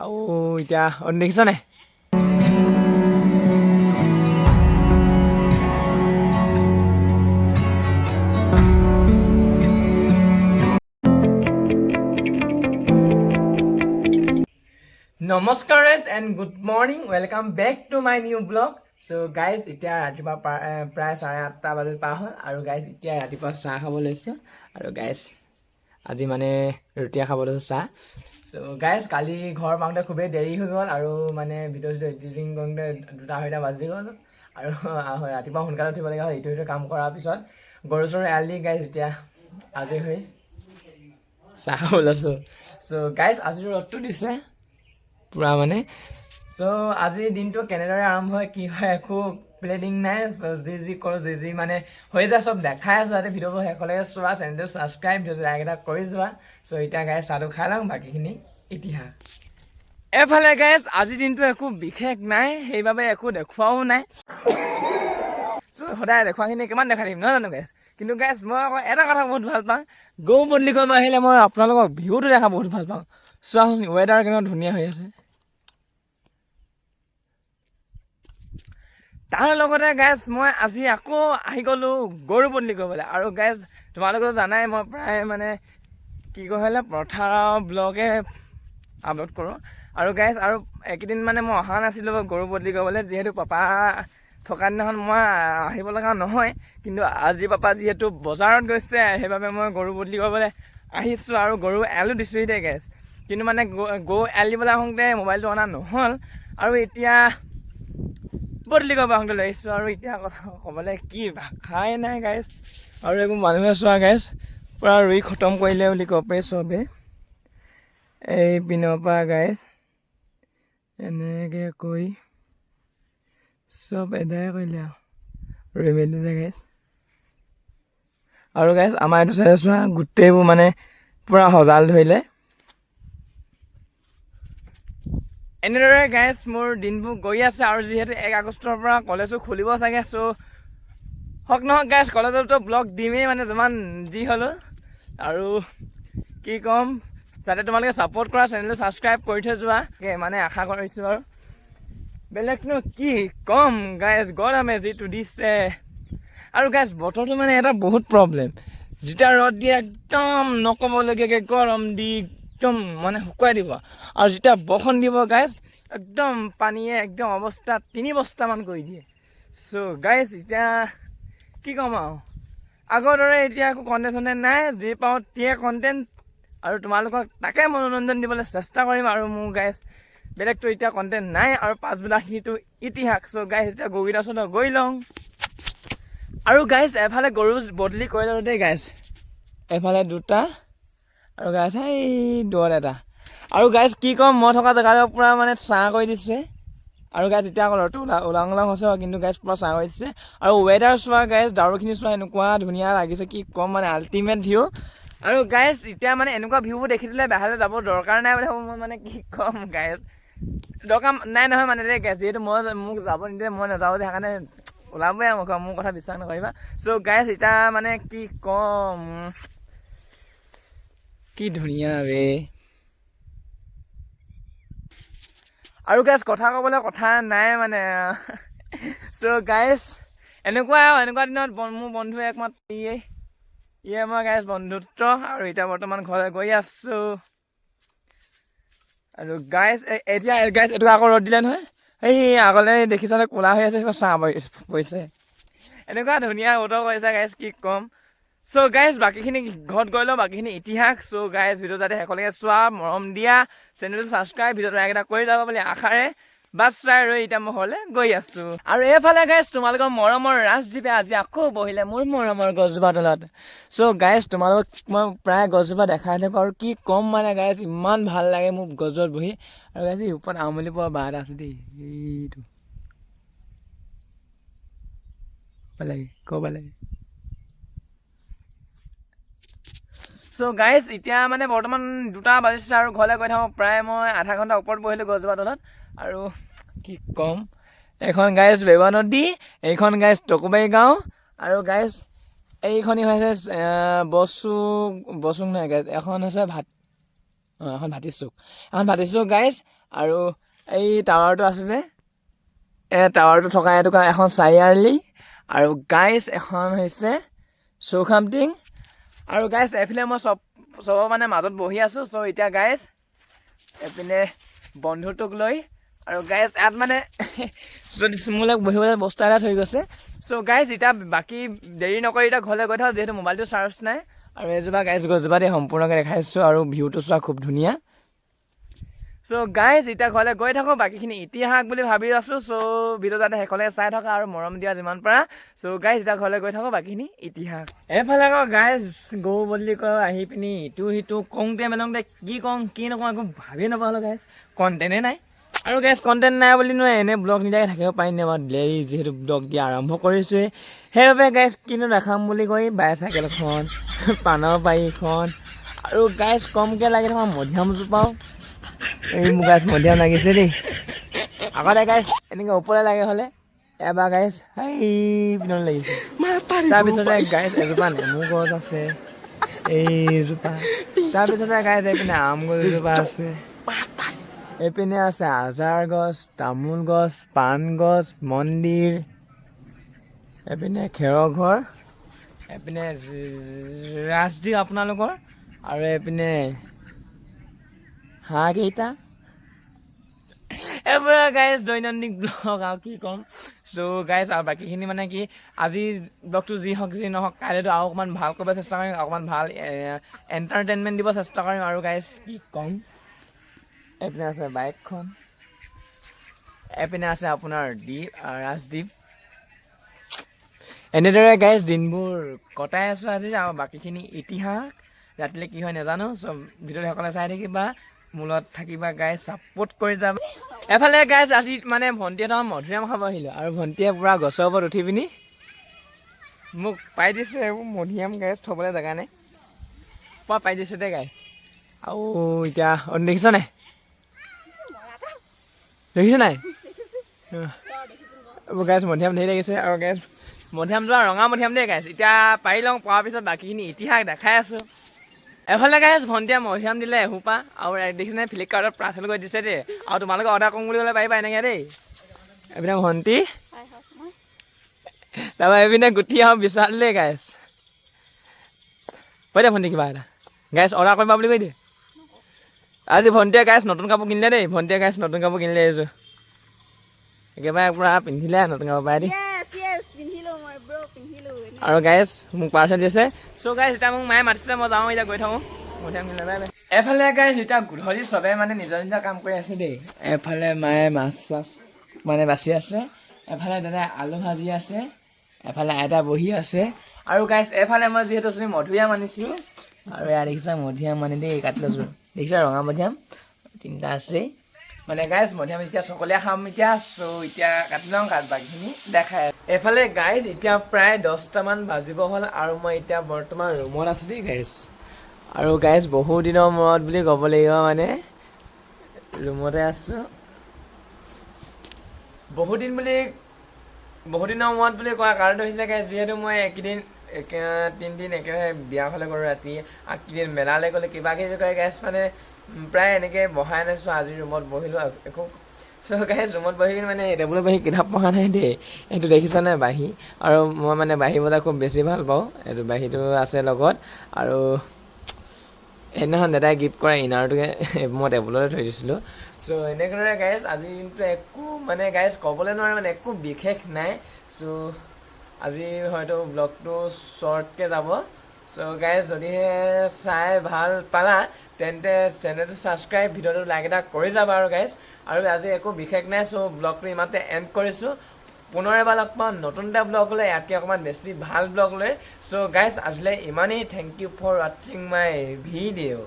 আৰু এতিয়া দেখিছ নাই নমস্কাৰ guys and good morning welcome back to my new blog so' guys এতিয়া ৰাতিপুৱা প্ৰায় 8:30 বাজিত পাৰ হ'ল আৰু গাইজ এতিয়া ৰাতিপুৱা চাহ খাব লৈছোঁ আৰু গাইজ আজি মানে ৰুটিয়ে খাব লৈছোঁ চাহ চ' গাইজ কালি ঘৰ পাওঁতে খুবেই দেৰি হৈ গ'ল আৰু মানে ভিডিঅ' এডিটিং কৰোঁতে 2-2:30 বাজি গ'ল আৰু ৰাতিপুৱা সোনকালে উঠিব লগা হ'ল ইটো কাম কৰাৰ পিছত গৰু চৰু এৰাল দি গাইজ এতিয়া আজৰি হৈ চাহ খাব লৈছোঁ চ' গাইজ আজিৰ ৰ'দটো দিছে পুৰা মানে চ' আজিৰ দিনটো কেনেদৰে আৰম্ভ হয় কি হয় একো প্লেনিং নাই চ' যি কৰোঁ যি মানে হৈ যায় চব দেখাই আছোঁ যাতে ভিডিঅ'বোৰ শেষলৈকে চোৱা চেনেলটো ছাবস্ক্ৰাইব ভিডিঅ'টো লাইক এটা কৰি যোৱা চ' এতিয়া গাইজ চাহটো খাই লওঁ বাকীখিনি ইতিহাস এফালে গাইজ আজিৰ দিনটো একো বিশেষ নাই সেইবাবে একো দেখুৱাও নাই চ' সদায় দেখুৱাখিনি কিমান দেখাই দিম নহয় জানো গাইজ কিন্তু গাইজ মই আকৌ এটা কথা বহুত ভাল পাওঁ গৰু বদলি কৰিব আহিলে মই আপোনালোকক ভিউটো দেখা বহুত ভাল পাওঁ চোৱাচোন ৱেডাৰ কেনেকুৱা ধুনীয়া হৈ আছে তাৰ লগতে গাইজ মই আজি আকৌ আহি গ'লোঁ গৰু বদলি কৰিবলৈ আৰু গাইজ তোমালোকেও জানাই মই প্ৰায় মানে কি ক'লে পথাৰৰ ব্লগে আপলোড কৰোঁ আৰু গাইজ আৰু এইকেইদিন মানে মই অহা নাছিলোঁ গৰু বদলি কৰিবলৈ যিহেতু পাপা থকা দিনাখন মই আহিব লগা নহয় কিন্তু আজি পাপা যিহেতু বজাৰত গৈছে সেইবাবে মই গৰু বদলি কৰিবলৈ আহিছোঁ আৰু গৰু এৰালো দিছোঁ দেই গাইজ কিন্তু মানে গৰু এৰাল দিবলৈ আহোঁতে মোবাইলটো অনা নহ'ল আৰু এতিয়া বদলি কৰিব আহোঁতে লৈ আহিছোঁ আৰু এতিয়া কথা ক'বলৈ কি ভাষাই নাই গাইজ আৰু এইবোৰ মানুহে চোৱা গাইজ পূৰা ৰুই খতম কৰিলে বুলি ক'ব পাৰি চবেই এই পিনৰ পৰা গাইজ এনেকৈ কৰি চব এদায় কৰিলে আৰু ৰুই মেলি যায় গাইজ আৰু গাইজ আমাৰ এইটো চাইডে চোৱা গোটেইবোৰ মানে পূৰা সজাল ধৰিলে এনেদৰে গাইজ মোৰ দিনবোৰ গৈ আছে আৰু যিহেতু 1 আগষ্টৰ পৰা কলেজো খুলিব চাগে চ' হওক নহওক গাইজ কলেজতো ব্লগ দিমেই মানে যিমান যি হ'লেও আৰু কি ক'ম যাতে তোমালোকে ছাপোৰ্ট কৰা চেনেলটো ছাবস্ক্ৰাইব কৰি থৈ যোৱা মানে আশা কৰিছোঁ আৰু বেলেগনো কি ক'ম গাইজ গৰমে যিটো দিছে আৰু গাইজ বতৰটো মানে এটা বহুত প্ৰব্লেম যেতিয়া ৰ'দ দিয়ে একদম নক'বলগীয়াকৈ গৰম দি একদম মানে শুকুৱাই দিব আৰু যেতিয়া বৰষুণ দিব গাইজ একদম পানীয়ে একদম অৱস্থা 3 বস্তামান কৰি দিয়ে চ' গাইজ এতিয়া কি ক'ম আৰু আগৰ দৰে এতিয়া একো কণ্টেণ্ট নাই যি পাওঁ তিয়ে কণ্টেণ্ট আৰু তোমালোকক তাকে মনোৰঞ্জন দিবলৈ চেষ্টা কৰিম আৰু মোৰ গাইজ বেলেগতো এতিয়া কণ্টেণ্ট নাই আৰু পাছবিলাকটো ইতিহাস চ' গাইজ এতিয়া গৰুকেইটা ওচৰত গৈ লওঁ আৰু গাইজ এফালে গৰু বদলি কৰি লওঁ দেই গাইজ এফালে 2টা আৰু গাইজ এই দূৰত এটা আৰু গাইজ কি ক'ম মই থকা জেগাটো পূৰা মানে ছাঁ কৰি দিছে আৰু গাইজ এতিয়া আকৌ ৰ'দটো ওলাং হৈছে কিন্তু গাইজ পূৰা ছাঁ কৰি দিছে আৰু ৱেডাৰ চোৱা গাইজ ডাৱৰখিনি চোৱা এনেকুৱা ধুনীয়া লাগিছে কি ক'ম মানে আল্টিমেট ভিউ আৰু গাইজ এতিয়া মানে এনেকুৱা ভিউবোৰ দেখি দিলে বাহিৰলৈ যাব দৰকাৰ নাই বুলি ভাবোঁ মই মানে কি ক'ম গাইজ দৰকাৰ নাই নহয় মানে দেই গাইজ যিহেতু মোক যাব নিদিয়ে মই নাযাওঁ যে সেইকাৰণে ওলাবই আৰু মোৰ কথা বিশ্বাস নকৰিবা চ' গাইজ এতিয়া মানে কি ক'ম কি ধুনীয়া ৰে আৰু গাইজ কথা ক'বলৈ কথা নাই মানে চ' গাইজ এনেকুৱা দিনত মোৰ বন্ধু একমাত্ৰ ইয়ে মই গাইজ বন্ধুত্ব আৰু এতিয়া বৰ্তমান ঘৰলৈ গৈ আছোঁ আৰু গাইজ এতিয়া গাইজ এইটো আকৌ ৰ'দ দিলে নহয় এই আগলৈ দেখিছানে ক'লা হৈ আছে ছাঁ পৰিছে এনেকুৱা ধুনীয়া বতৰ কৰিছে গাইজ কি ক'ম চ' গাইজ বাকীখিনি ঘৰত গৈ লওঁ বাকীখিনি ইতিহাস চ' গাইজ ভিডিঅ' যাতে শেষলৈকে চোৱা মৰম দিয়া চেনেলটো ছাবস্ক্ৰাইব ভিডিঅ'টো লাইক এটা কৰি যাব বুলি আশাৰে বাছ চাই ৰৈ এতিয়া মই ঘৰলৈ গৈ আছোঁ আৰু এইফালে গাইজ তোমালোকৰ মৰমৰ ৰাজদ্বীপে আজি আকৌ বহিলে মোৰ মৰমৰ গছজোপা তলত চ' গাইজ তোমালোকক মই প্ৰায় গছজোপা দেখাই থাকোঁ আৰু কি ক'ম মানে গাইজ ইমান ভাল লাগে মোক গছজোপাত বহি আৰু গাইজ ওপৰত আমলি পোৱা বাঁহ এটা আছে দেই এইটো ক'ব লাগে চ' গাইজ এতিয়া মানে বৰ্তমান 2টা বাজিছে আৰু ঘৰলৈ গৈ থাকোঁ প্ৰায় মই আধা ঘণ্টা ওপৰত বহিলোঁ গছজোপা তলত আৰু কি ক'ম এইখন গাইজ বেৱা নদী এইখন গাইজ টকুবাৰী গাঁও আৰু গাইজ এইখনি হৈছে বচুং নহয় গাইজ এখন হৈছে এখন ভাতিচুক গাইজ আৰু এই টাৱাৰটো আছে যে টাৱাৰটো থকা এইটো এখন চাৰিআলি আৰু গাইজ এখন হৈছে চৌখামটিং আৰু গাইজ এইফালে মই চবৰ মানে মাজত বহি আছোঁ চ' এতিয়া গাইজ এইপিনে বন্ধুটোক লৈ আৰু গাইজ ইয়াত মানে যদি মোলৈ বহিবলৈ বস্তু এটা থৈ গৈছে চ' গাইজ এতিয়া বাকী দেৰি নকৰি এতিয়া ঘৰলৈ গৈ থাকোঁ যিহেতু মোবাইলটো চাৰ্জ নাই আৰু এজোপা গাইজ গছজোপা দি সম্পূৰ্ণকৈ দেখাইছোঁ আৰু ভিউটো চোৱা খুব ধুনীয়া চ' গাইজ এতিয়া ঘৰলৈ গৈ থাকোঁ বাকীখিনি ইতিহাস বুলি ভাবি আছোঁ চ' ভিডিঅ' যাতে শেষলৈ চাই থকা আৰু মৰম দিয়া যিমান পাৰা চ' গাইজ এতিয়া ঘৰলৈ গৈ থাকোঁ বাকীখিনি ইতিহাস এইফালে আকৌ গাইজ গৌ বুলি কয় আহি পিনি ইটো সিটো কওঁতে মেলোঁতে কি কওঁ কি নকওঁ একো ভাবিয়ে নাপালোঁ গাইজ কণ্টেণ্টেই নাই আৰু গাইজ কণ্টেণ্ট নাই বুলি নহয় এনেই ব্লগ নিদিয়াকৈ থাকিব পাৰিম নে বাৰু ডেইলি যিহেতু ব্লগ দিয়া আৰম্ভ কৰিছোঁৱেই সেইবাবে গাইজ কিনো দেখাম বুলি কৈ বাইচাইকেলখন পাণৰ বাৰীখন আৰু গাইজ কমকৈ লাগি থকা মধিয়ামজোপাও এই মোক গাইজ মধিয়াম লাগিছে দেই আগতে গাইজ এনেকৈ ওপৰলৈ লাগে হ'লে এবাৰ গাইজ সেই পিনলৈ লাগিছে তাৰপিছতে গাইজ এজোপা নেমু গছ আছে এইজোপা তাৰপিছতে গাইজ এইপিনে আম গছ এজোপা আছে এইপিনে আছে আজাৰ গছ তামোল গছ পাণ গছ মন্দিৰ এইপিনে খেৰৰ ঘৰ এইপিনে ৰাজদ্বীপ আপোনালোকৰ আৰু এইপিনে হাঁহকেইটা এইবোৰ গাইজ দৈনন্দিন ব্লগ আৰু কি ক'ম চ' গাইজ আৰু বাকীখিনি মানে কি আজি ব্লগটো যি হওক যি নহওক কাইলৈতো আৰু অকণমান ভাল কৰিব চেষ্টা কৰিম অকণমান ভাল এণ্টাৰটেইনমেণ্ট দিব চেষ্টা কৰিম আৰু গাইজ কি ক'ম এইপিনে আছে বাইকখন এইপিনে আছে আপোনাৰ ৰাজদ্বীপ এনেদৰে গাইজ দিনবোৰ কটাই আছোঁ আজি আৰু বাকীখিনি ইতিহাস ৰাতিলৈ কি হয় নাজানো চব ভিডিঅ'টো সকলোৱে চাই থাকিবা মূলত থাকিবা গাইজ ছাপোৰ্ট কৰি যাবা এফালে গাইজ আজি মানে ভণ্টিহঁতৰ মধুৰিআম খাব আহিলোঁ আৰু ভণ্টিয়ে পূৰা গছৰ ওপৰত উঠি পিনি মোক পাই দিছে এইবোৰ মধুৰিআম গাইজ থ'বলৈ জেগা নাই পূৰা পাই দিছে দেই গাইজ আৰু এতিয়া দেখিছ নাই এইবোৰ গাইজ মধুৰিআম ধেৰ লাগিছে আৰু গাইজ মধুৰিআমটো ৰঙা মধুৰিআম দেই গাইজ এতিয়া পাৰি লওঁ পোৱাৰ পিছত বাকীখিনি ইতিহাস দেখাই আছোঁ এফালে গাইজ ভণ্টিয়ে মধুৰিআম দিলে এসোপা আৰু দেখিছে ফ্লিপকাৰ্টত পাৰ্চেল কৰি দিছে দেই আৰু তোমালোকে অৰ্ডাৰ কৰোঁ বুলি ক'লে পাৰিবা এনেকৈ দেই এইপিনে ভণ্টি তাৰপৰা এইপিনে গুটি আৰু বিশাল দেই গাইজ কৈ দে ভণ্টি কিবা এটা গাইজ অৰ্ডাৰ কৰিবা বুলি কৈ দিয়ে আজি ভণ্টিয়ে গাইজ নতুন কাপোৰ কিনিলে দেই ভণ্টিয়ে গাইজ নতুন কাপোৰ কিনিলে এইযোৰ একেবাৰে পূৰা পিন্ধিলে নতুন কাপোৰ পাই দেই আৰু গাইজ মোক পাৰ্চেল দিছে চ' গাইজ এতিয়া মোক মায়ে মাতিছিলে মই যাওঁ এতিয়া গৈ থাকোঁ এফালে গাইজ এতিয়া গধূলি চবে মানে নিজৰ নিজৰ কাম কৰি আছে দেই এফালে মায়ে মাছ চাছ মানে বাচি আছে এফালে দাদাই আলু ভাজি আছে এফালে আইতা বহি আছে আৰু গাইজ এফালে মই যিহেতু মধুৰিআম আনিছিলোঁ আৰু এয়া দেখিছা মধুৰিআম মানে দেই কাটি লৈছোঁ দেখিছা ৰঙা মধুৰিআম তিনিটা আছেই মানে গাইজ মধুৰিআম এতিয়া সকলোৱে খাম এতিয়া চ' এতিয়া কাটি লওঁ বাকীখিনি দেখাই এইফালে গাইজ এতিয়া প্ৰায় 10টামান বাজিব হ'ল আৰু মই এতিয়া বৰ্তমান ৰুমত আছোঁ দেই গাইজ আৰু গাইজ বহু দিনৰ মূৰত বুলি ক'ব লাগিব মানে ৰুমতে আছোঁ বহুদিনৰ মূৰত বুলি কোৱা কাৰণটো হৈছে গাইজ যিহেতু মই এইকেইদিন 3 দিন একেৰাহে বিয়া ফালে কৰোঁ ৰাতি কেইদিন মেলালৈ গ'লে কিবা কিবি কৰে গাইজ মানে প্ৰায় এনেকৈ বহাই নাইছোঁ আজি ৰুমত বহিলোঁ একো চ' গাইজ ৰুমত বহি পিনি মানে টেবুলত বহি কিতাপ পঢ়া নাই দেই এইটো দেখিছানে বাঁহী আৰু মই মানে বাঢ়িবলৈ খুব বেছি ভাল পাওঁ এইটো বাঁহীটো আছে লগত আৰু সেইদিনাখন দাদাই গিফ্ট কৰা ইনাৰটোকে মই টেবুলতে থৈ দিছিলোঁ চ' এনেদৰে গাইজ আজি দিনটো একো মানে গাইজ ক'বলৈ নোৱাৰে মানে একো বিশেষ নাই চ' আজি হয়তো ব্লগটো শ্বৰ্টকৈ যাব চ' গাইজ যদিহে চাই ভাল পালা তেন্তে চেনেলটো ছাবস্ক্ৰাইব ভিডিঅ'টো লাইক এটা কৰি যাবা আৰু গাইজ আৰু আজি একো বিশেষ নাই চ' ব্লগটো ইমানতে এণ্ড কৰিছোঁ পুনৰ এবাৰ লগ পাওঁ নতুন এটা ব্লগ লৈ ইয়াতকৈ অকণমান বেছি ভাল ব্লগ লৈ চ' গাইজ আজিলৈ ইমানেই থেংক ইউ ফৰ ৱাচিং মাই ভিডিঅ'